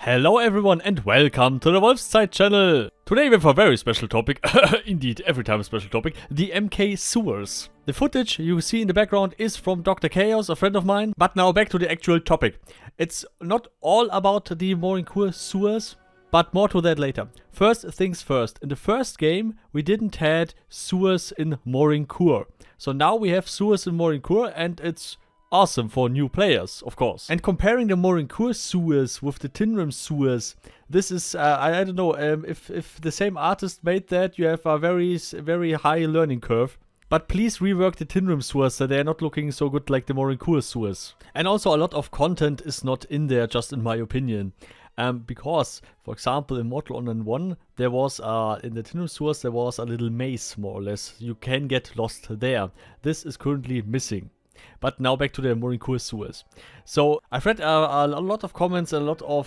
Hello everyone and welcome to the Wolfszeit channel! Today we have a very special topic, indeed every time a special topic, the MK sewers. The footage you see in the background is from Dr. Chaos, a friend of mine, but now back to the actual topic. It's not all about the Morin Khur sewers, but more to that later. First things first, in the first game we didn't had sewers in Morin Khur. So now we have sewers in Morin Khur and it's awesome for new players, of course. And comparing the Morin Khur sewers with the Etherium sewers, this is, I don't know, if the same artist made that, you have a very high learning curve. But please rework the Etherium sewers so they're not looking so good like the Morin Khur sewers. And also a lot of content is not in there, just in my opinion. Because, for example, in Mortal Online 1, there was, in the Etherium sewers, there was a little maze, more or less. You can get lost there. This is currently missing. But now back to the Morin Khur sewers. So I've read a lot of comments, a lot of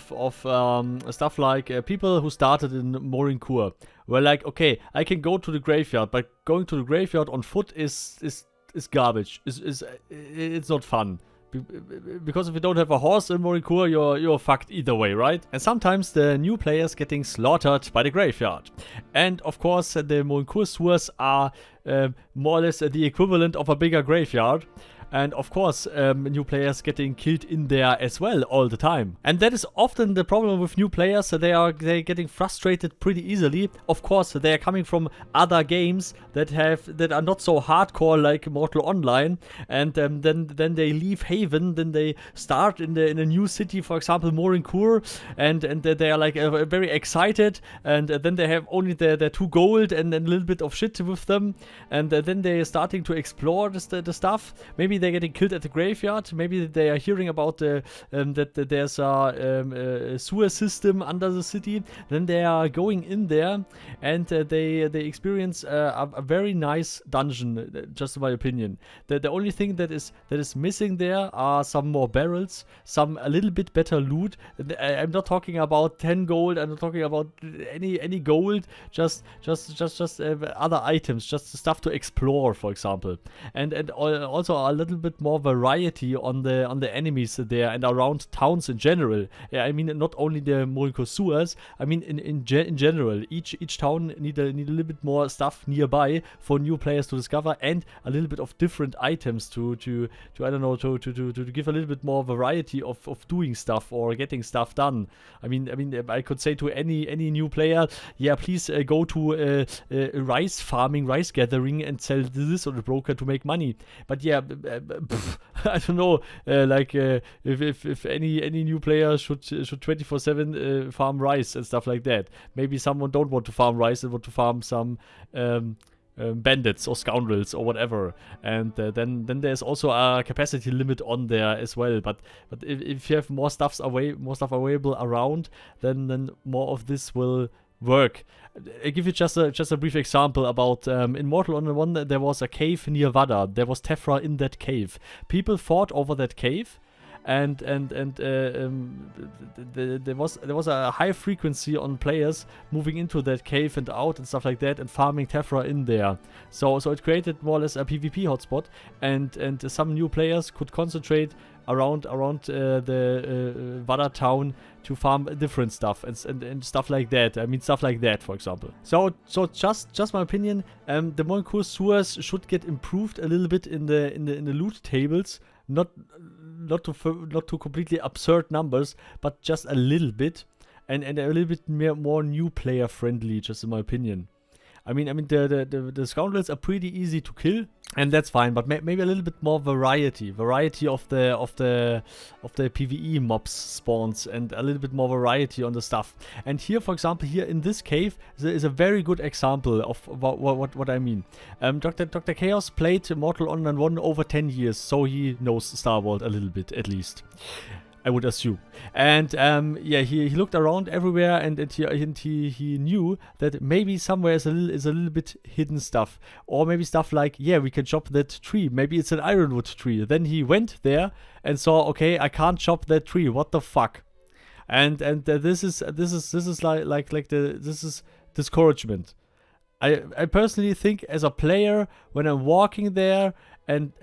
stuff like people who started in Morin Khur were like, okay, I can go to the graveyard, but going to the graveyard on foot is garbage. It's not fun. Because if you don't have a horse in Morin Khur, you're fucked either way, right? And sometimes the new players getting slaughtered by the graveyard. And of course the Morin Khur sewers are more or less the equivalent of a bigger graveyard. And of course, new players getting killed in there as well all the time. And that is often the problem with new players. They're getting frustrated pretty easily. Of course, they are coming from other games that are not so hardcore like Mortal Online. And then they leave Haven. Then they start in a new city, for example, Morin Khur, and they are like very excited. And then they have only their 2 gold and a little bit of shit with them. And then they're starting to explore the stuff. Maybe they're getting killed at the graveyard. Maybe they are hearing about that there's a sewer system under the city. Then they are going in there and they experience a very nice dungeon, just in my opinion. The only thing that is missing there are some more barrels, a little bit better loot. I'm not talking about 10 gold. I'm not talking about any gold. Just other items, just stuff to explore, for example, and also a little bit more variety on the enemies there and around towns in general. Yeah, I mean not only the Morin Khur sewers. I mean in general, each town need a little bit more stuff nearby for new players to discover, and a little bit of different items to I don't know, to give a little bit more variety of doing stuff or getting stuff done. I mean I could say to any new player, yeah, please go to rice farming, rice gathering, and sell this on the broker to make money. But yeah, I don't know, if any new player should 24/7 farm rice and stuff like that. Maybe someone don't want to farm rice and want to farm some bandits or scoundrels or whatever, and then there's also a capacity limit on there as well. But if you have more stuff available around, then more of this will work. I give you just a brief example about in Mortal Online 1 there was a cave near Vada. There was Tephra in that cave. People fought over that cave, and there was a high frequency on players moving into that cave and out and stuff like that, and farming Tephra in there. So it created more or less a PvP hotspot, and some new players could concentrate around the Vada town to farm different stuff and stuff like that. I mean stuff like that, for example. So just my opinion. The Morin Khur sewers should get improved a little bit in the loot tables. Not to completely absurd numbers, but just a little bit, and a little bit more new player friendly, just in my opinion. I mean the scoundrels are pretty easy to kill, and that's fine. But maybe a little bit more variety of the PvE mobs spawns, and a little bit more variety on the stuff. And here, for example, here in this cave is a very good example of what I mean. Dr. Chaos played Mortal Online 1 over 10 years, so he knows Star World a little bit at least, I would assume. And yeah, he looked around everywhere, and he knew that maybe somewhere is a little bit hidden stuff, or maybe stuff like, yeah, we can chop that tree. Maybe it's an ironwood tree. Then he went there and saw, okay, I can't chop that tree. What the fuck? And this is discouragement. I personally think as a player, when I'm walking there and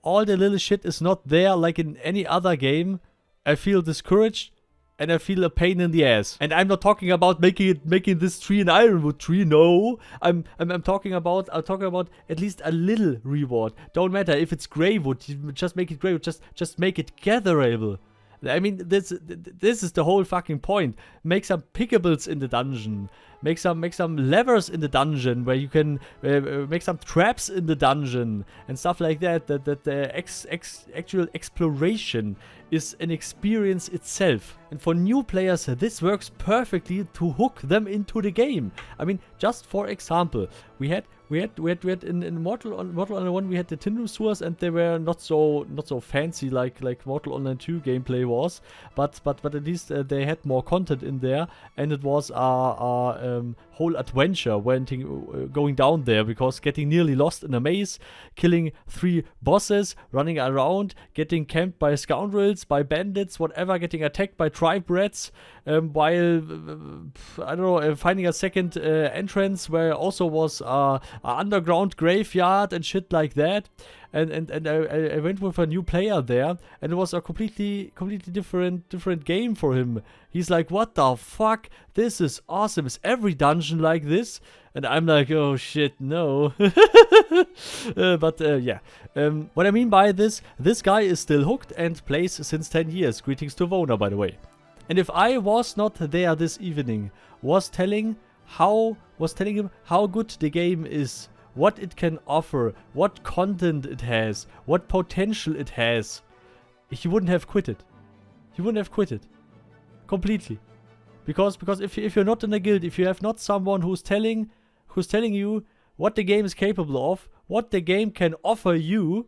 all the little shit is not there like in any other game, I feel discouraged and I feel a pain in the ass. And I'm not talking about making this tree an ironwood tree. No, I'm talking about at least a little reward. Don't matter if it's grey wood. Just make it grey wood. Just make it gatherable. I mean, this is the whole fucking point. Make some pickables in the dungeon. Make some levers in the dungeon where you can make some traps in the dungeon and stuff like that. That the actual exploration is an experience itself. And for new players, this works perfectly to hook them into the game. I mean, just for example, we had in Mortal Online 1 we had the Tin sewers, and they were not so fancy like Mortal Online 2 gameplay was, but at least they had more content in there, and it was a whole adventure going down there, because getting nearly lost in a maze, killing 3 bosses, running around, getting camped by scoundrels, by bandits, whatever, getting attacked by tribe rats, while I don't know, finding a second entrance where also was a underground graveyard and shit like that, and I went with a new player there, and it was a completely different game for him. He's like, what the fuck? This is awesome. Is every dungeon like this? And I'm like, oh shit, no. Yeah. What I mean by this guy is still hooked and plays since 10 years. Greetings to Vona, by the way. And if I was not there this evening, was telling him how good the game is, what it can offer, what content it has, what potential it has, he wouldn't have quit it. He wouldn't have quit it. Completely. Because if you're not in a guild, if you have not someone who's telling you what the game is capable of, what the game can offer you,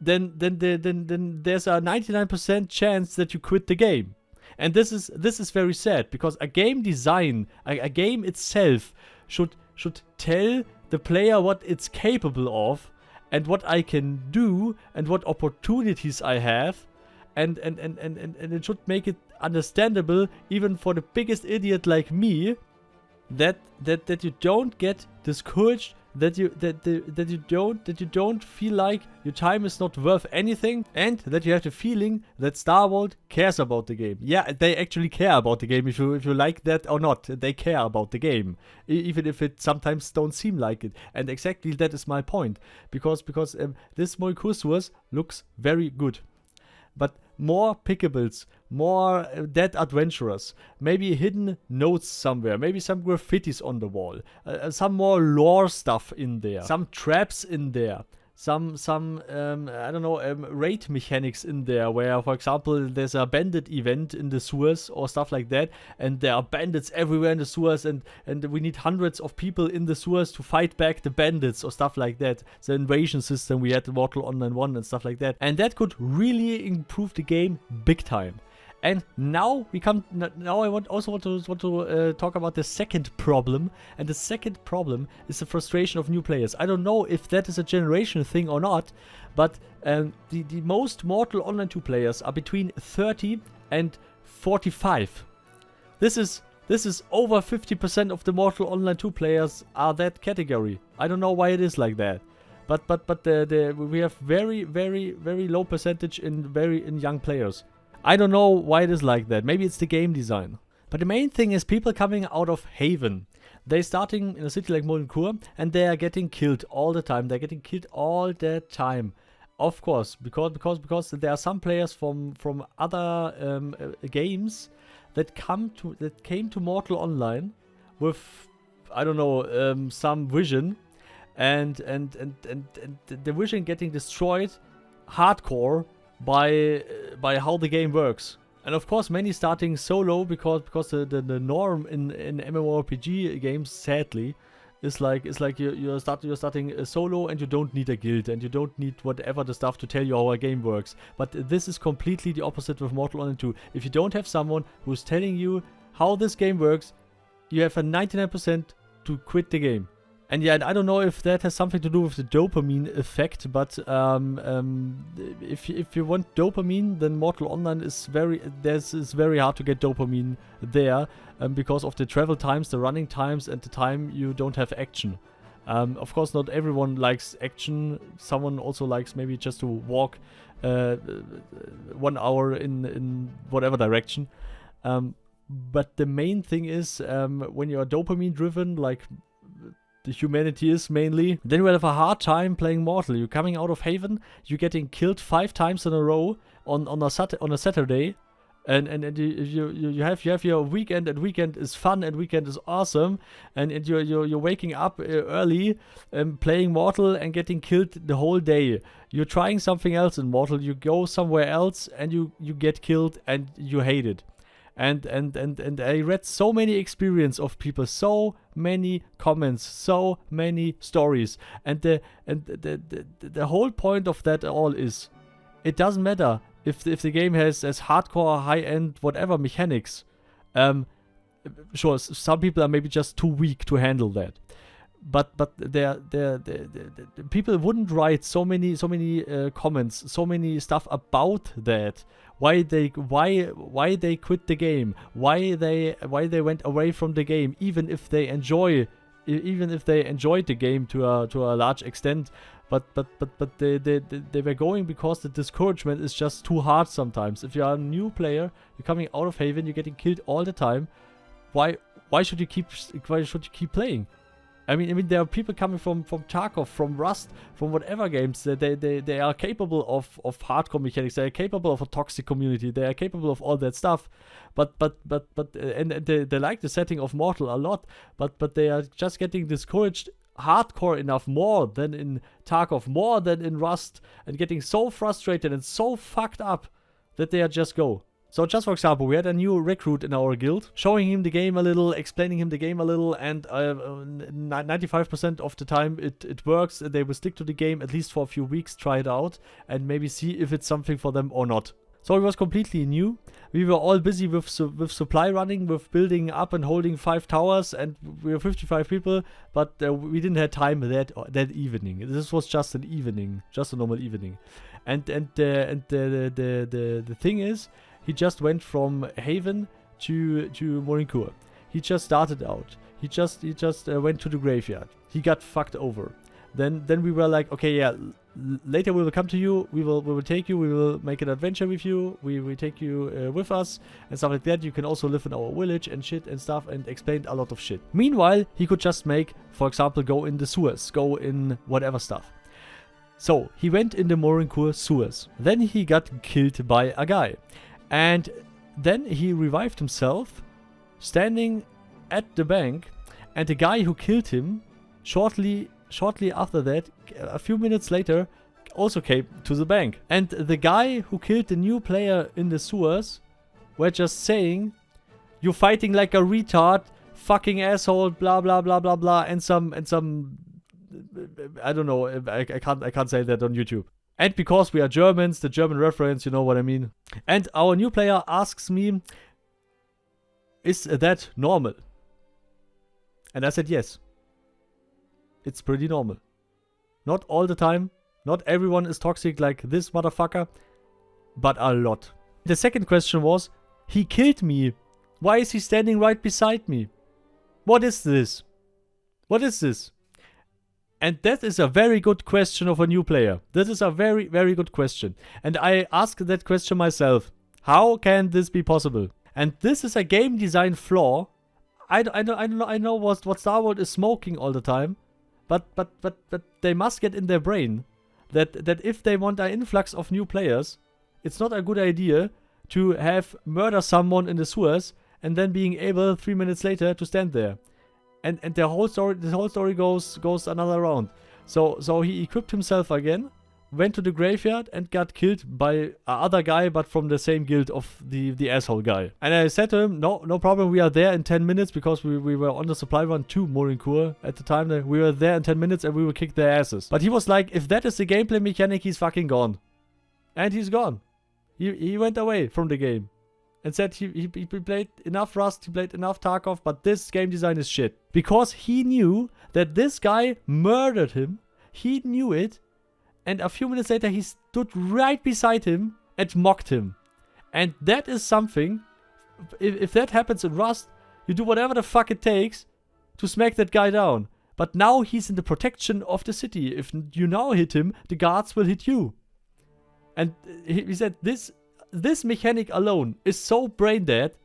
then there's a 99% chance that you quit the game. And this is very sad, because a game design, a game itself should tell the player what it's capable of, and what I can do, and what opportunities I have, and it should make it understandable even for the biggest idiot like me, that you don't get discouraged, that you don't feel like your time is not worth anything, and that you have the feeling that Star World cares about the game. Yeah, they actually care about the game. If you like that or not, they care about the game, even if it sometimes don't seem like it. And exactly that is my point, because this Morin Khur looks very good. But more pickables, more dead adventurers, maybe hidden notes somewhere, maybe some graffitis on the wall, some more lore stuff in there, some traps in there, some I don't know, raid mechanics in there, where, for example, there's a bandit event in the sewers or stuff like that, and there are bandits everywhere in the sewers, and we need hundreds of people in the sewers to fight back the bandits or stuff like that. The invasion system we had in Mortal Online 1 and stuff like that, and that could really improve the game big time. And now I also want to talk about the second problem, and the second problem is the frustration of new players. I don't know if that is a generation thing or not, but the most Mortal Online 2 players are between 30 and 45. This is over 50% of the Mortal Online 2 players are that category. I don't know why it is like that, but we have very low percentage in young players. I don't know why it is like that. Maybe it's the game design. But the main thing is people coming out of Haven. They're starting in a city like Morin Khur, and they are getting killed all the time. They're getting killed all the time. Of course, because there are some players from other games that came to Mortal Online with, I don't know, some vision, and the vision getting destroyed hardcore by how the game works. And of course many starting solo, because the norm in MMORPG games, sadly, is like you're starting solo, and you don't need a guild, and you don't need whatever the stuff to tell you how a game works. But this is completely the opposite with Mortal Online 2. If you don't have someone who's telling you how this game works, you have a 99% to quit the game. And yeah, I don't know if that has something to do with the dopamine effect, but if you want dopamine, then Mortal Online is very hard to get dopamine there, because of the travel times, the running times, and the time you don't have action. Of course, not everyone likes action. Someone also likes maybe just to walk 1 hour in whatever direction. But the main thing is, when you're dopamine driven, like the humanity is mainly, then you will have a hard time playing Mortal. You're coming out of Haven, you're getting killed 5 times in a row on a Saturday, and you have your weekend, and weekend is fun, and weekend is awesome, and you're waking up early, playing Mortal and getting killed the whole day. You're trying something else in Mortal, you go somewhere else and you get killed and you hate it. And I read so many experience of people, so many comments, so many stories, and the whole point of that all is, it doesn't matter if the game has hardcore, high-end, whatever mechanics. Sure, some people are maybe just too weak to handle that. But the people wouldn't write so many comments, so many stuff about that. Why they quit the game, why they went away from the game, even if they enjoyed the game to a large extent, but they were going because the discouragement is just too hard sometimes. If you are a new player, you're coming out of Haven, you're getting killed all the time. Why should you keep playing? I mean, there are people coming from Tarkov, from Rust, from whatever games that they are capable of hardcore mechanics. They are capable of a toxic community. They are capable of all that stuff, but they like the setting of Mortal a lot. But they are just getting discouraged hardcore enough, more than in Tarkov, more than in Rust, and getting so frustrated and so fucked up that they are just go. So just for example, we had a new recruit in our guild, showing him the game a little, explaining him the game a little, and 95% of the time it works. They will stick to the game at least for a few weeks, try it out, and maybe see if it's something for them or not. So it was completely new. We were all busy with supply running, with building up and holding 5 towers, and we were 55 people, but we didn't have time that evening. This was just an evening, just a normal evening. And the thing is, he just went from Haven to Morin Khur. He just started out. He just went to the graveyard. He got fucked over. Then we were like, okay, yeah, later we will come to you. We will take you. We will make an adventure with you. We will take you with us and stuff like that. You can also live in our village and shit and stuff, and explained a lot of shit. Meanwhile, he could just make, for example, go in the sewers, go in whatever stuff. So he went in the Morin Khur sewers. Then he got killed by a guy. And then he revived himself, standing at the bank, and the guy who killed him, shortly after that, a few minutes later, also came to the bank. And the guy who killed the new player in the sewers were just saying, "You're fighting like a retard, fucking asshole, blah blah blah blah blah," and some I don't know, I can't say that on YouTube. And because we are Germans, the German reference, you know what I mean. And our new player asks me, "Is that normal?" And I said yes. It's pretty normal. Not all the time. Not everyone is toxic like this motherfucker. But a lot. The second question was, he killed me. Why is he standing right beside me? What is this? What is this? And that is a very good question of a new player. That is a very, very good question. And I asked that question myself. How can this be possible? And this is a game design flaw. I know what Star Wars is smoking all the time. But they must get in their brain that if they want an influx of new players, it's not a good idea to have murder someone in the sewers and then being able 3 minutes later to stand there. And the whole story goes another round. So he equipped himself again, went to the graveyard and got killed by other guy, but from the same guild of the asshole guy. And I said to him, no problem, we are there in 10 minutes, because we were on the supply run to Morin Khur at the time. We were there in 10 minutes and we will kick their asses. But he was like, if that is the gameplay mechanic, he's fucking gone. And he's gone. He went away from the game. And said he played enough Rust, he played enough Tarkov, but this game design is shit. Because he knew that this guy murdered him. He knew it. And a few minutes later, he stood right beside him and mocked him. And that is something, if that happens in Rust, you do whatever the fuck it takes to smack that guy down. But now he's in the protection of the city. If you now hit him, the guards will hit you. And he said this mechanic alone is so brain dead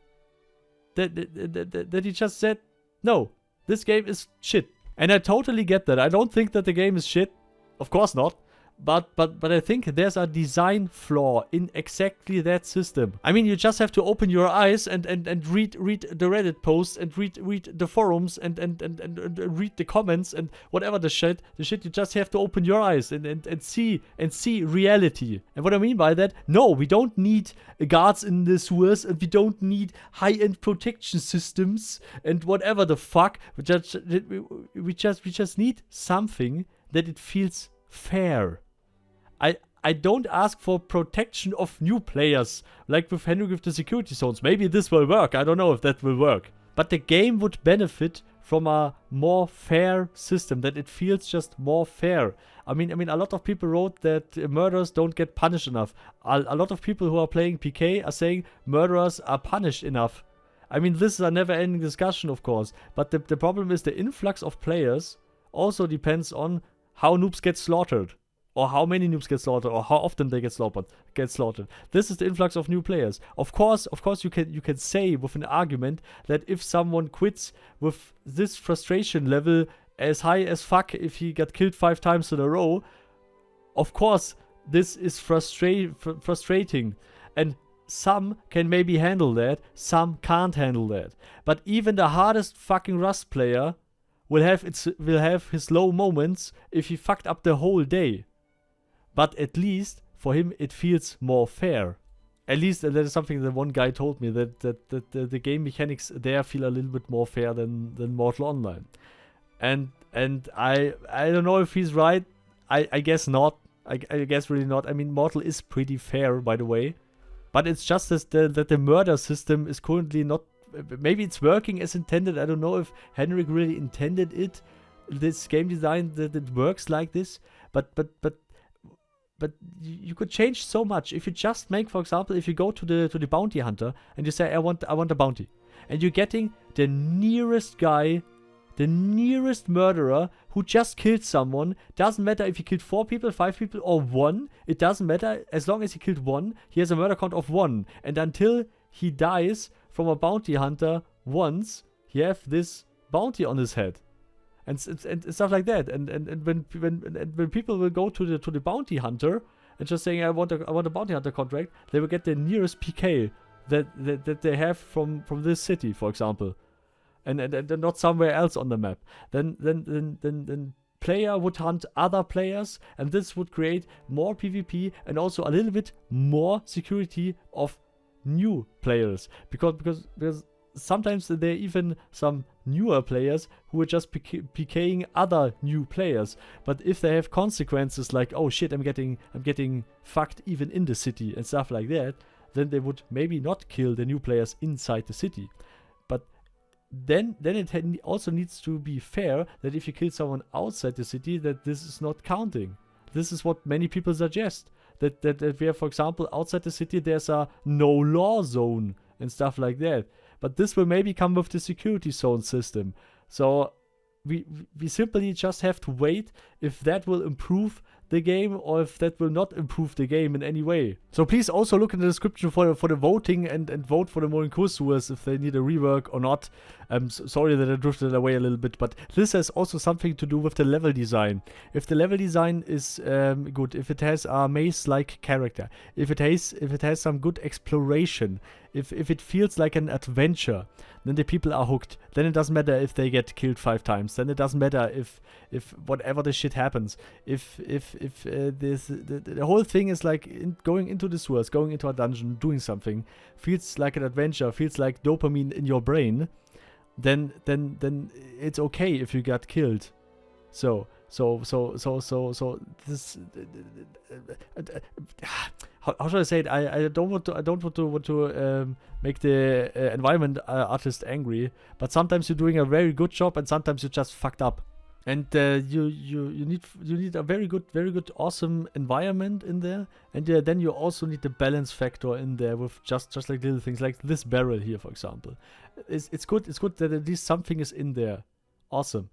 that he just said, no, this game is shit. And I totally get that. I don't think that the game is shit. Of course not. But I think there's a design flaw in exactly that system. I mean, you just have to open your eyes and read the Reddit posts and read the forums and read the comments and whatever the shit. You just have to open your eyes and see reality. And what I mean by that, no, we don't need guards in the sewers and we don't need high-end protection systems and whatever the fuck. We just need something that it feels fair. I don't ask for protection of new players, like with Henry with the security zones. Maybe this will work, I don't know if that will work. But the game would benefit from a more fair system, that it feels just more fair. I mean, a lot of people wrote that murderers don't get punished enough. A lot of people who are playing PK are saying murderers are punished enough. I mean, this is a never-ending discussion, of course. But the problem is the influx of players also depends on how noobs get slaughtered. Or how many noobs get slaughtered, or how often they get slaughtered. This is the influx of new players. Of course, you can say with an argument that if someone quits with this frustration level as high as fuck, if he got killed 5 times in a row, of course this is frustrating. And some can maybe handle that, some can't handle that. But even the hardest fucking Rust player will have his low moments if he fucked up the whole day. But at least, for him, it feels more fair. At least that is something that one guy told me, that the game mechanics there feel a little bit more fair than Mortal Online. And I don't know if he's right. I guess not. I guess really not. I mean, Mortal is pretty fair, by the way. But it's just that the murder system is currently not... Maybe it's working as intended. I don't know if Henrik really intended it. This game design, that it works like this. But you could change so much if you just make, for example, if you go to the bounty hunter and you say, I want a bounty, and you're getting the nearest guy, the nearest murderer who just killed someone. Doesn't matter if he killed 4 people, 5 people, or 1. It doesn't matter. As long as he killed 1, he has a murder count of 1. And until he dies from a bounty hunter once, he has this bounty on his head. And stuff like that. And when people will go to the bounty hunter and just saying, I want a bounty hunter contract, they will get the nearest PK that they have from this city, for example, and not somewhere else on the map. Then player would hunt other players, and this would create more PvP and also a little bit more security of new players, because sometimes there are even some newer players who are just PKing other new players. But if they have consequences like, oh shit, I'm getting fucked even in the city and stuff like that, then they would maybe not kill the new players inside the city. But then it also needs to be fair that if you kill someone outside the city, that this is not counting. This is what many people suggest. That we have, for example, outside the city there's a no law zone and stuff like that. But this will maybe come with the security zone system. So we simply just have to wait if that will improve the game or if that will not improve the game in any way. So please also look in the description for the voting and vote for the Morin Khur sewers if they need a rework or not. Sorry that I drifted away a little bit, but this has also something to do with the level design. If the level design is good, if it has a maze-like character, if it has some good exploration, if it feels like an adventure, then the people are hooked. Then it doesn't matter if they get killed 5 times. Then it doesn't matter if whatever the shit happens. If the whole thing is like going into the sewers, going into a dungeon, doing something, feels like an adventure, feels like dopamine in your brain, then it's okay if you got killed. So this how should I say it? I don't want to make the environment artist angry, but sometimes you're doing a very good job and sometimes you just fucked up. And you need a very good awesome environment in there, and then you also need the balance factor in there with just like little things like this barrel here, for example. It's good that at least something is in there. Awesome.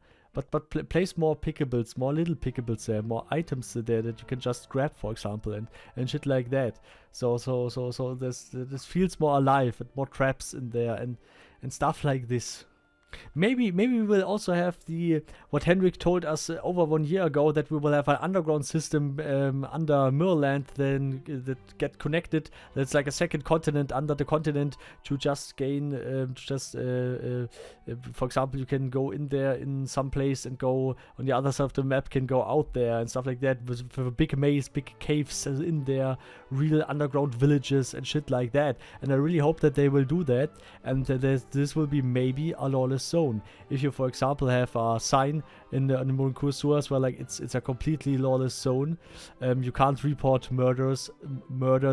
place more pickables, more little pickables there, more items there that you can just grab, for example, and shit like that. So this feels more alive, and more traps in there, and stuff like this. Maybe we will also have what Henrik told us over 1 year ago, that we will have an underground system under Mirland that get connected. That's like a second continent under the continent to just gain, for example, you can go in there in some place and go on the other side of the map, can go out there and stuff like that with a big maze, big caves in there, real underground villages and shit like that. And I really hope that they will do that, and this will be maybe a lawless zone. If you, for example, have a sign in the Morin Khur sewers where like it's a completely lawless zone, you can't report murder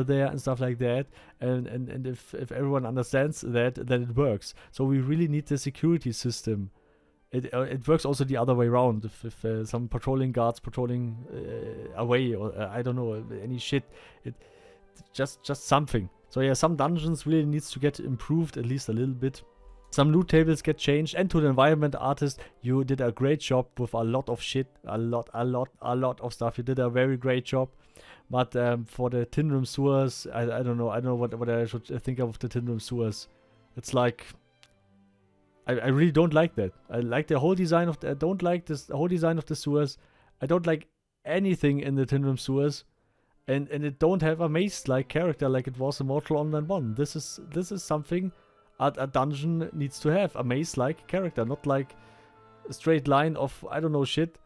there and stuff like that, and if everyone understands that, then it works. So we really need the security system. It works also the other way around. If some patrolling guards patrolling away, or I don't know, any shit, it just something. So yeah, some dungeons really needs to get improved at least a little bit. Some loot tables get changed, and to the environment artist, you did a great job with a lot of shit, a lot of stuff. You did a very great job. But for the tin room sewers, I don't know. I don't know what I should think of the tin room sewers. It's like, I really don't like that. I like the whole design of I don't like this whole design of the sewers. I don't like anything in the tin room sewers, and it don't have a maze-like character like it was in Mortal Online 1. This is something a dungeon needs to have, a maze-like character, not like a straight line of I don't know shit,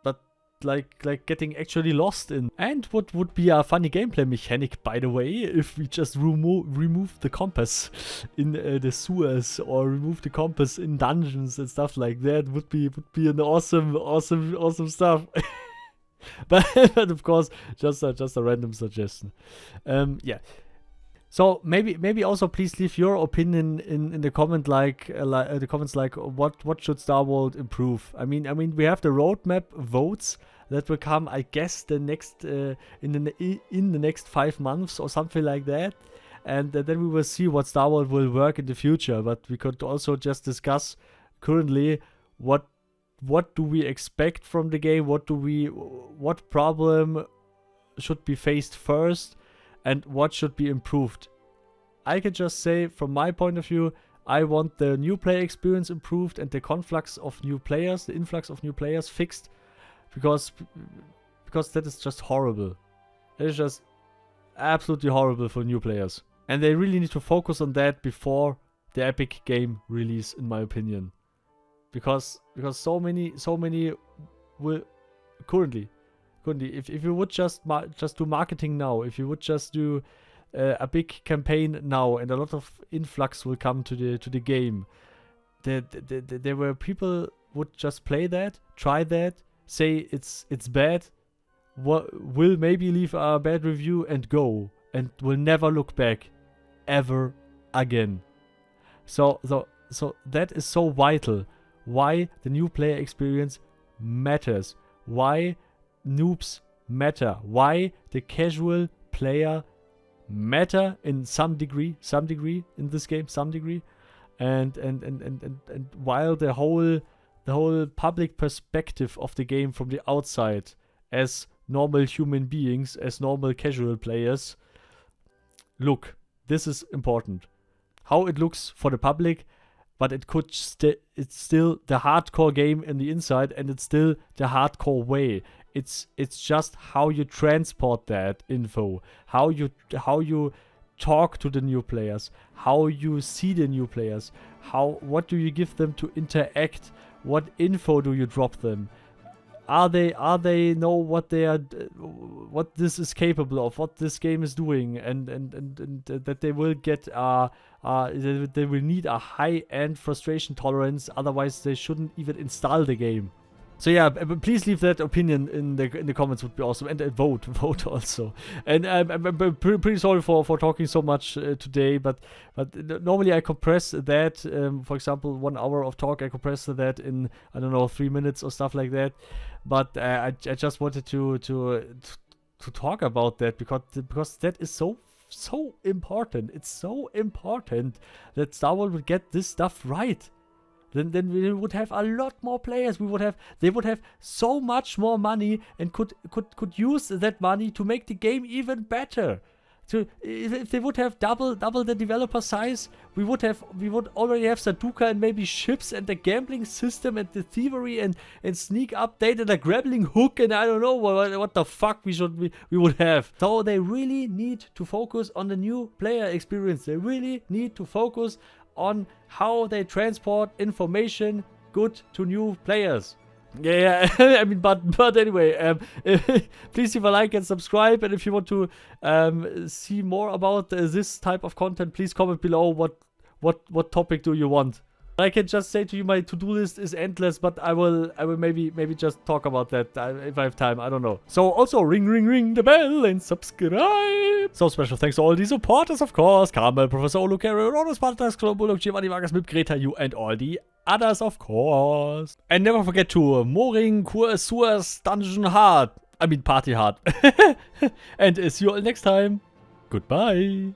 but like getting actually lost in. And what would be a funny gameplay mechanic, by the way, if we just remove the compass in the sewers, or remove the compass in dungeons and stuff like that, would be an awesome stuff. but of course, just a random suggestion. Yeah. So maybe also please leave your opinion in the comment, the comments, like what should Star World improve. I mean we have the roadmap votes that will come, I guess, the next in the next 5 months or something like that, and then we will see what Star World will work in the future. But we could also just discuss currently what do we expect from the game, what problem should be faced first, and what should be improved. I can just say, from my point of view, I want the new player experience improved and the influx of new players fixed, because that is just horrible. It is just absolutely horrible for new players, and they really need to focus on that before the Epic game release, in my opinion, because so many will currently. If you would just do marketing now, if you would just do a big campaign now, and a lot of influx will come to the game, there were people would just play that, try that, say it's bad, will maybe leave a bad review and go, and will never look back ever again. So that is so vital. Why the new player experience matters. Why noobs matter. Why the casual player matter in some degree in this game, and while the whole public perspective of the game from the outside, as normal human beings, as normal casual players, look, this is important. How it looks for the public, but it's still the hardcore game in the inside, and it's still the hardcore way. It's just how you transport that info, how you talk to the new players, how you see the new players, what do you give them to interact, what info do you drop them, are they know what what this is capable of, what this game is doing, and that they will get they will need a high-end frustration tolerance, otherwise they shouldn't even install the game. So yeah, please leave that opinion in the comments, would be awesome, and vote also. And I'm pretty sorry for talking so much today, but normally I compress that. For example, 1 hour of talk, I compress that in, I don't know, 3 minutes or stuff like that. But I just wanted to talk about that, because that is so important. It's so important that Star Wars would get this stuff right. then we would have a lot more players. They would have so much more money and could use that money to make the game even better. So if they would have double the developer size, we would already have Sudoku and maybe ships and the gambling system and the thievery and sneak update and a grappling hook and I don't know what the fuck we would have. So they really need to focus on the new player experience. They really need to focus on how they transport information good to new players. Yeah, I mean, but anyway, please leave a like and subscribe. And if you want to see more about this type of content, please comment below what topic do you want. I can just say to you, my to-do list is endless, but I will maybe just talk about that if I have time. I don't know. So also ring the bell and subscribe. So special thanks to all the supporters, of course: Carmel, Professor Lukario, Rhonus, Paarthurnax, Cologne, Bulldog, Giovanni, Vargas, Greta, you, and all the others, of course. And never forget to Morin Khur dungeon hard. I mean party hard. And see you all next time. Goodbye.